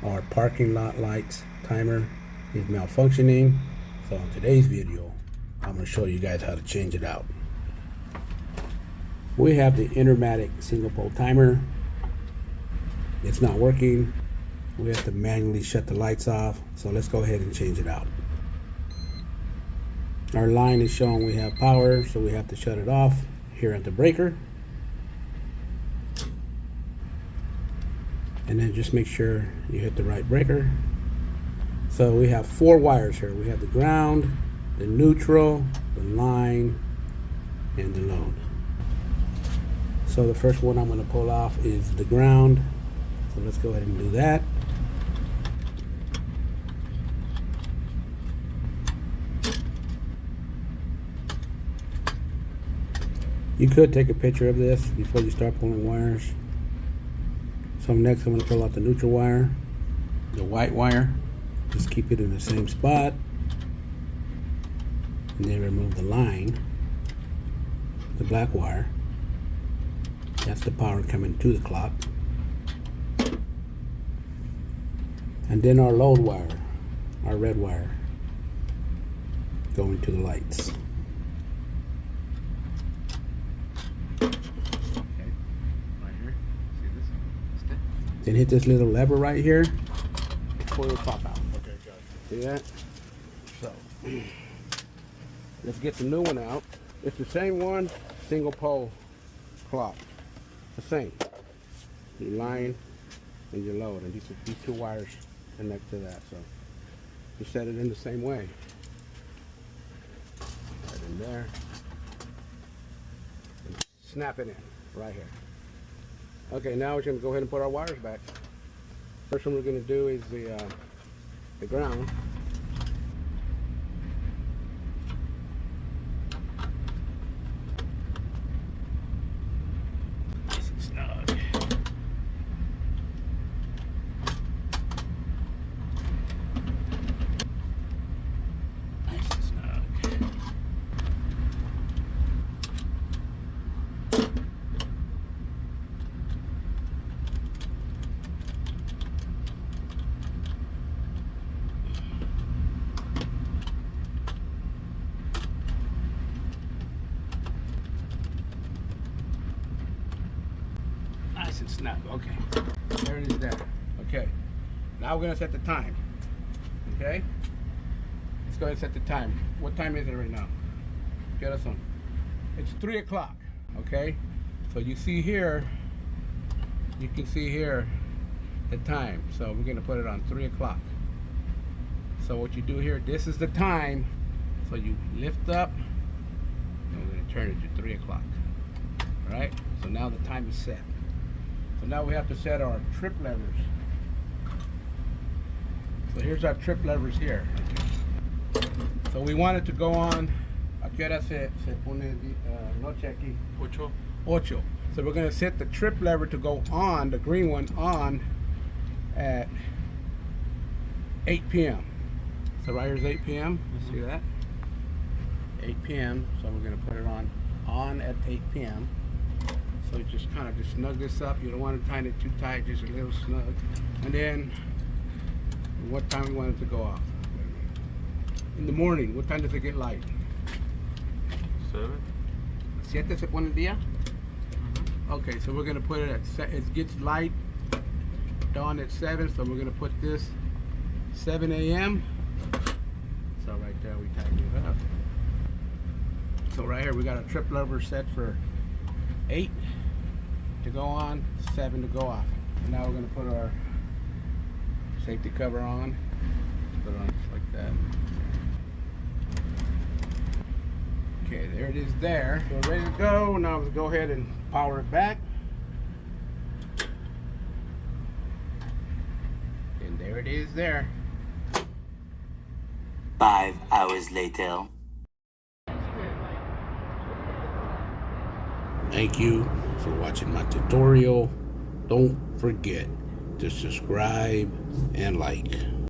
our parking lot lights timer is malfunctioning. So in today's video, I'm going to show you guys how to change it out. We have the Intermatic single pole timer. It's not working. We have to manually shut the lights off. So let's go ahead and change it out. Our line is showing we have power, so we have to shut it off here at the breaker. And then just make sure you hit the right breaker. So we have 4 wires here. We have the ground, the neutral, the line, and the load. So the first one I'm going to pull off is the ground. So let's go ahead and do that. You could take a picture of this before you start pulling wires. So next I'm going to pull out the neutral wire, the white wire. Just keep it in the same spot. And then remove the line, the black wire. That's the power coming to the clock. And then our load wire, our red wire, going to the lights. Then hit this little lever right here, pull the top out. Okay, got it. See that? So, let's get the new one out. It's the same one, single pole clock. The same. Your line and your load, and these 2 wires connect to that. So, you set it in the same way. Right in there. And snap it in, right here. Okay, now we're going to go ahead and put our wires back. First one we're going to do is the ground. Nice and snug. Nice and snug. Nice and snug. Okay, there it is there. Okay, now we're gonna set the time. Okay, let's go ahead and set the time. What time is it right now? Get us on. It's 3 o'clock. Okay, so you see here, you can see here the time. So we're gonna put it on 3 o'clock. So what you do here, this is the time. So you lift up, and we're gonna turn it to 3 o'clock. All right. So now the time is set. So now we have to set our trip levers. So here's our trip levers here. So we want it to go on. ¿A qué hora se pone noche aquí? 8. So we're going to set the trip lever to go on, the green one on at 8 p.m. So right here's 8 p.m. See that? 8 p.m. So we're going to put it on at 8 p.m. So you just kind of just snug this up. You don't want to tie it too tight, just a little snug. And then, what time we want it to go off? In the morning, what time does it get light? 7 se pone el día? Okay, so we're going to put it at, it gets light, dawn at 7, so we're going to put this 7 a.m. So right there, we tighten it up. So right here, we got a trip lever set for 8 to go on, 7 to go off. And now we're going to put our safety cover on. Put it on just like that. Okay, there it is there. So we're ready to go. Now let's go ahead and power it back. And there it is there. 5 hours later. Thank you for watching my tutorial. Don't forget to subscribe and like.